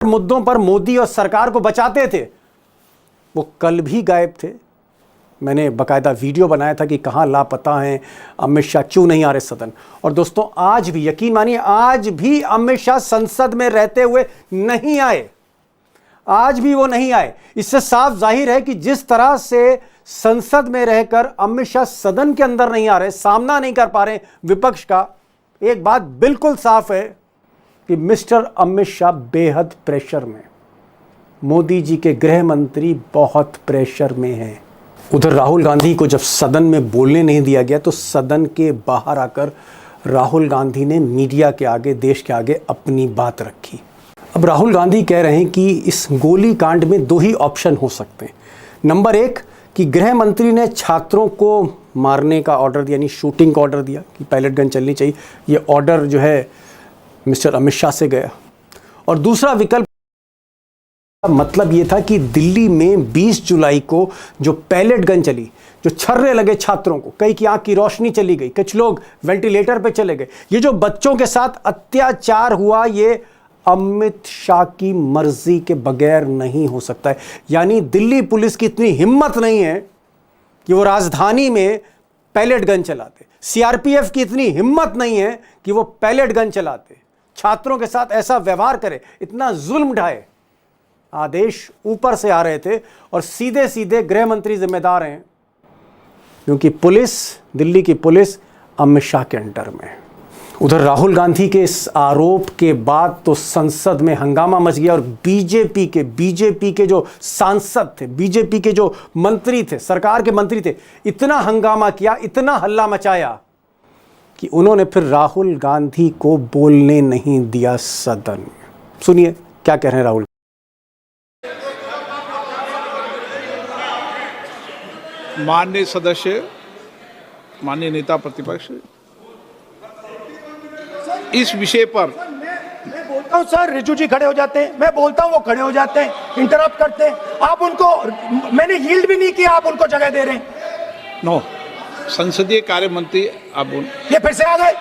मुद्दों पर मोदी और सरकार को बचाते थे वो कल भी गायब थे। मैंने बाकायदा वीडियो बनाया था कि कहाँ लापता हैं अमित शाह, क्यों नहीं आ रहे सदन। और दोस्तों आज भी यकीन मानिए, आज भी अमित शाह संसद में रहते हुए नहीं आए, आज भी वो नहीं आए। इससे साफ जाहिर है कि जिस तरह से संसद में रहकर अमित शाह सदन के अंदर नहीं आ रहे, सामना नहीं कर पा रहे विपक्ष का, एक बात बिल्कुल साफ है कि मिस्टर अमित शाह बेहद प्रेशर में, मोदी जी के गृह मंत्री बहुत प्रेशर में हैं। उधर राहुल गांधी को जब सदन में बोलने नहीं दिया गया तो सदन के बाहर आकर राहुल गांधी ने मीडिया के आगे, देश के आगे अपनी बात रखी। अब राहुल गांधी कह रहे हैं कि इस गोली कांड में दो ही ऑप्शन हो सकते हैं। नंबर एक कि गृह मंत्री ने छात्रों को मारने का ऑर्डर दिया, यानी शूटिंग का ऑर्डर दिया कि पैलेट गन चलनी चाहिए, ये ऑर्डर जो है मिस्टर अमित शाह से गया। और दूसरा विकल्प मतलब ये था कि दिल्ली में 20 जुलाई को जो पैलेट गन चली, जो छर्रे लगे छात्रों को, कई की आंख की रोशनी चली गई, कुछ लोग वेंटिलेटर पे चले गए, ये जो बच्चों के साथ अत्याचार हुआ, ये अमित शाह की मर्जी के बगैर नहीं हो सकता है। यानी दिल्ली पुलिस की इतनी हिम्मत नहीं है कि वो राजधानी में पैलेट गन चलाते, सीआरपीएफ की इतनी हिम्मत नहीं है कि वो पैलेट गन चलाते, छात्रों के साथ ऐसा व्यवहार करे, इतना जुल्म ढाए। आदेश ऊपर से आ रहे थे और सीधे सीधे गृह मंत्री जिम्मेदार हैं, क्योंकि पुलिस, दिल्ली की पुलिस अमित शाह के अंडर में। उधर राहुल गांधी के इस आरोप के बाद तो संसद में हंगामा मच गया और बीजेपी के जो सांसद थे, बीजेपी के जो मंत्री थे, सरकार के मंत्री थे, इतना हंगामा किया, इतना हल्ला मचाया कि उन्होंने फिर राहुल गांधी को बोलने नहीं दिया सदन में। सुनिए क्या कह रहे हैं राहुल। माननीय सदस्य, माननीय नेता प्रतिपक्ष, इस विषय पर मैं बोलता हूं सर, रिजू जी खड़े हो जाते हैं, मैं बोलता हूं वो खड़े हो जाते हैं, इंटरप्ट करते हैं। आप उनको, मैंने यील्ड भी नहीं किया, आप उनको जगह दे रहे हैं। नो, संसदीय कार्य मंत्री आप ये फिर से आ गए।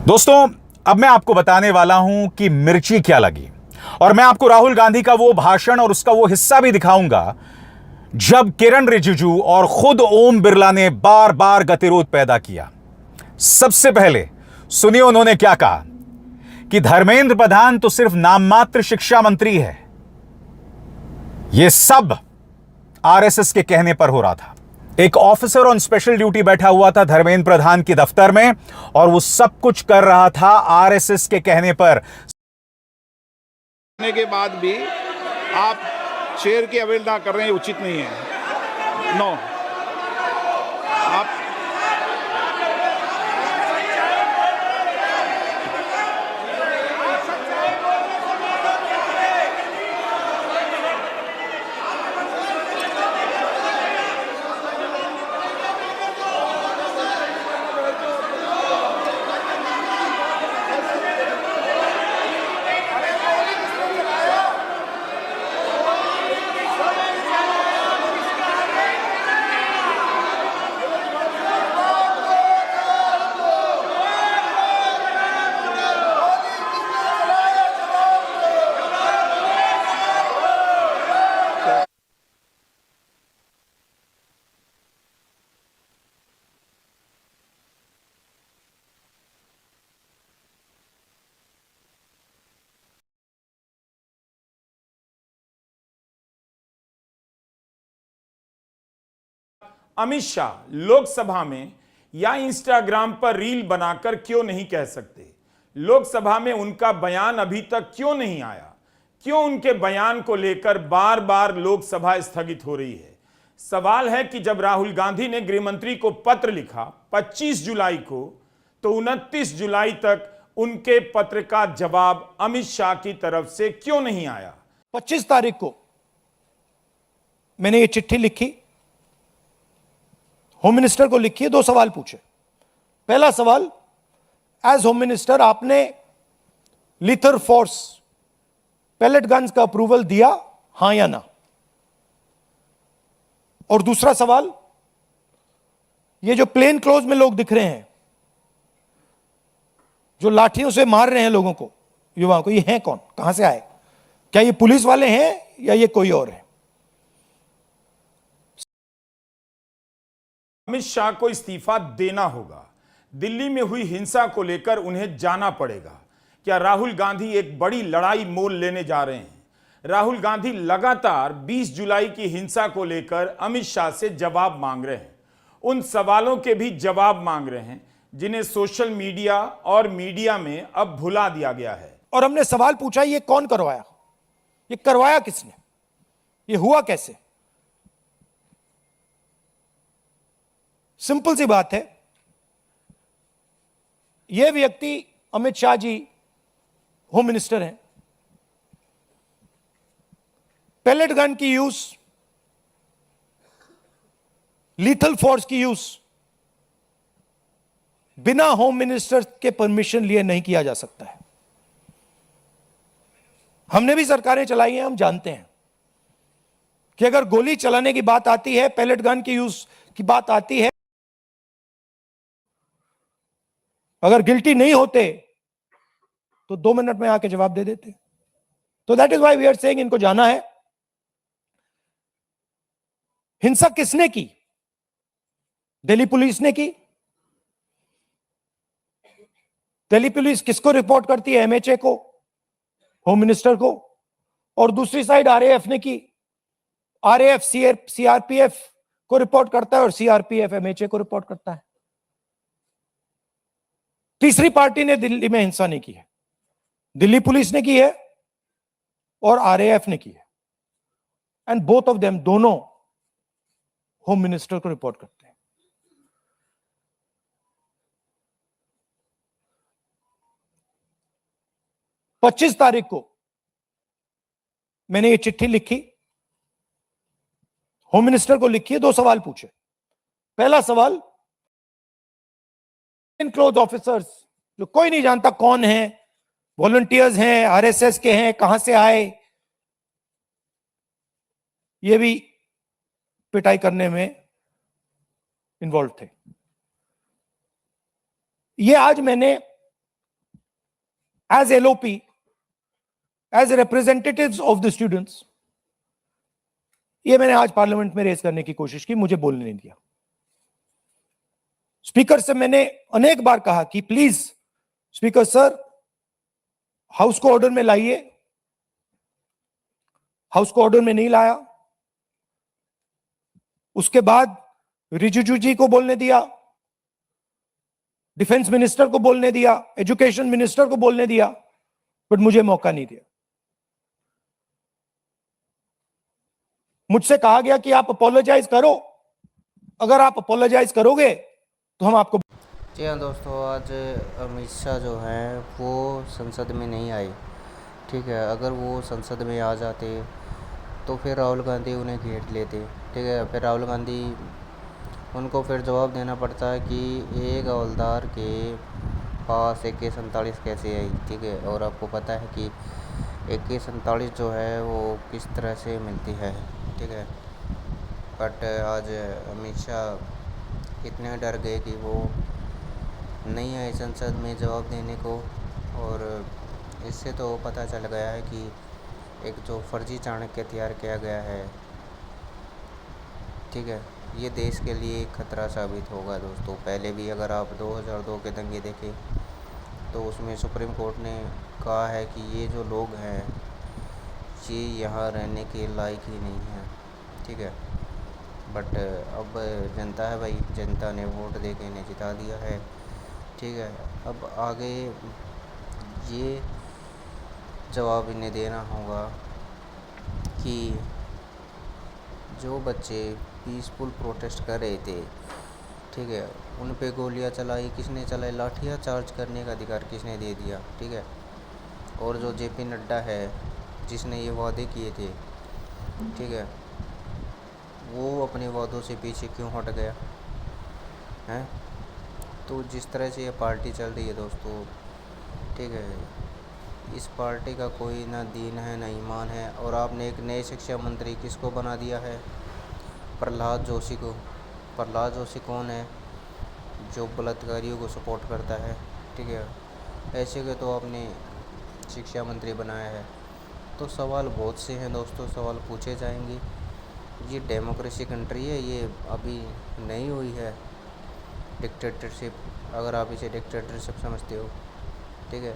दोस्तों अब मैं आपको बताने वाला हूं कि मिर्ची क्या लगी, और मैं आपको राहुल गांधी का वो भाषण और उसका वो हिस्सा भी दिखाऊंगा जब किरण रिजिजू और खुद ओम बिरला ने बार बार गतिरोध पैदा किया। सबसे पहले सुनिए उन्होंने क्या कहा कि धर्मेंद्र प्रधान तो सिर्फ नाममात्र शिक्षा मंत्री है। यह सब आरएसएस के कहने पर हो रहा था। एक ऑफिसर ऑन स्पेशल ड्यूटी बैठा हुआ था धर्मेंद्र प्रधान के दफ्तर में और वो सब कुछ कर रहा था आरएसएस के कहने पर। के बाद भी आप चेयर की अवहेलना कर रहे हैं, उचित नहीं है। नो, आप अमित शाह लोकसभा में या इंस्टाग्राम पर रील बनाकर क्यों नहीं कह सकते? लोकसभा में उनका बयान अभी तक क्यों नहीं आया? क्यों उनके बयान को लेकर बार बार लोकसभा स्थगित हो रही है? सवाल है कि जब राहुल गांधी ने गृह मंत्री को पत्र लिखा 25 जुलाई को, तो 29 जुलाई तक उनके पत्र का जवाब अमित शाह की तरफ से क्यों नहीं आया? 25 तारीख को मैंने ये चिट्ठी लिखी, होम मिनिस्टर को लिखी है, 2 सवाल पूछे। पहला सवाल, एज होम मिनिस्टर आपने लीथर फोर्स पैलेट गन्स का अप्रूवल दिया, हां या ना? और दूसरा सवाल, ये जो प्लेन क्लोज में लोग दिख रहे हैं, जो लाठियों से मार रहे हैं लोगों को, युवाओं को, ये हैं कौन, कहां से आए, क्या ये पुलिस वाले हैं या ये कोई और है? अमित शाह को इस्तीफा देना होगा। दिल्ली में हुई हिंसा को लेकर उन्हें जाना पड़ेगा। क्या राहुल गांधी एक बड़ी लड़ाई मोल लेने जा रहे हैं? राहुल गांधी लगातार 20 जुलाई की हिंसा को लेकर अमित शाह से जवाब मांग रहे हैं। उन सवालों के भी जवाब मांग रहे हैं जिन्हें सोशल मीडिया और मीडिया में अब भुला दिया गया है। और हमने सवाल पूछा, ये कौन करवाया, ये करवाया किसने, ये हुआ कैसे? सिंपल सी बात है, यह व्यक्ति अमित शाह जी होम मिनिस्टर हैं। पैलेट गन की यूज, लीथल फोर्स की यूज बिना होम मिनिस्टर के परमिशन लिए नहीं किया जा सकता है। हमने भी सरकारें चलाई हैं, हम जानते हैं कि अगर गोली चलाने की बात आती है, पैलेट गन की यूज की बात आती है, अगर गिल्टी नहीं होते तो 2 मिनट में आके जवाब दे देते। तो that is why we are saying इनको जाना है। हिंसा किसने की? दिल्ली पुलिस ने की। दिल्ली पुलिस किसको रिपोर्ट करती है? एमएचए को, होम मिनिस्टर को। और दूसरी साइड आरएएफ ने की। आरएएफ सीआरपीएफ को रिपोर्ट करता है और सीआरपीएफ एमएचए को रिपोर्ट करता है। तीसरी पार्टी ने दिल्ली में हिंसा नहीं की है, दिल्ली पुलिस ने की है और आरएएफ ने की है। एंड बोथ ऑफ देम, दोनों होम मिनिस्टर को रिपोर्ट करते हैं। पच्चीस तारीख को मैंने ये चिट्ठी लिखी, होम मिनिस्टर को लिखी है। 2 सवाल पूछे। पहला सवाल, इन क्लोज ऑफिसर्स जो कोई नहीं जानता कौन है, वॉलंटियर्स हैं, आरएसएस के हैं, कहां से आए, ये भी पिटाई करने में इन्वॉल्व थे। ये आज मैंने as LOP, as representatives of the students, ये मैंने आज पार्लियामेंट में रेज करने की कोशिश की, मुझे बोलने नहीं दिया। स्पीकर से मैंने अनेक बार कहा कि प्लीज स्पीकर सर, हाउस को ऑर्डर में लाइए। हाउस को ऑर्डर में नहीं लाया। उसके बाद रिजिजू जी को बोलने दिया, डिफेंस मिनिस्टर को बोलने दिया, एजुकेशन मिनिस्टर को बोलने दिया, बट मुझे मौका नहीं दिया। मुझसे कहा गया कि आप अपोलोजाइज करो, अगर आप अपोलोजाइज करोगे तो हम आपको। जी हाँ दोस्तों, आज अमित शाह जो हैं वो संसद में नहीं आए। ठीक है, अगर वो संसद में आ जाते तो फिर राहुल गांधी उन्हें घेर लेते। ठीक है, फिर राहुल गांधी उनको फिर जवाब देना पड़ता है कि एक हवलदार के पास AK-47 कैसे आई। ठीक है, और आपको पता है कि AK-47 जो है वो किस तरह से मिलती है। ठीक है, बट आज अमित शाह इतने डर गए कि वो नहीं आए संसद में जवाब देने को। और इससे तो पता चल गया है कि एक जो फर्जी चाणक्य तैयार किया गया है, ठीक है, ये देश के लिए खतरा साबित होगा दोस्तों। पहले भी अगर आप 2002 के दंगे देखें तो उसमें सुप्रीम कोर्ट ने कहा है कि ये जो लोग हैं ये यहाँ रहने के लायक ही नहीं हैं। ठीक है, बट अब जनता है भाई, जनता ने वोट दे के इन्हें जिता दिया है। ठीक है, अब आगे ये जवाब इन्हें देना होगा कि जो बच्चे पीसफुल प्रोटेस्ट कर रहे थे, ठीक है, उन पे गोलियां चलाई किसने चलाई, लाठियां चार्ज करने का अधिकार किसने दे दिया। ठीक है, और जो JP नड्डा है जिसने ये वादे किए थे, ठीक है, वो अपने वादों से पीछे क्यों हट गया है। तो जिस तरह से ये पार्टी चल रही है दोस्तों, ठीक है, इस पार्टी का कोई ना दीन है ना ईमान है। और आपने एक नए शिक्षा मंत्री किसको बना दिया है, प्रहलाद जोशी को। प्रहलाद जोशी कौन है, जो बलात्कारियों को सपोर्ट करता है। ठीक है, ऐसे के तो आपने शिक्षा मंत्री बनाया है। तो सवाल बहुत से हैं दोस्तों, सवाल पूछे जाएंगे। ये डेमोक्रेसी कंट्री है, ये अभी नहीं हुई है डिक्टेटरशिप, अगर आप इसे डिक्टेटरशिप समझते हो। ठीक है,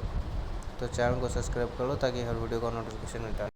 तो चैनल को सब्सक्राइब कर लो ताकि हर वीडियो का नोटिफिकेशन मिलता है।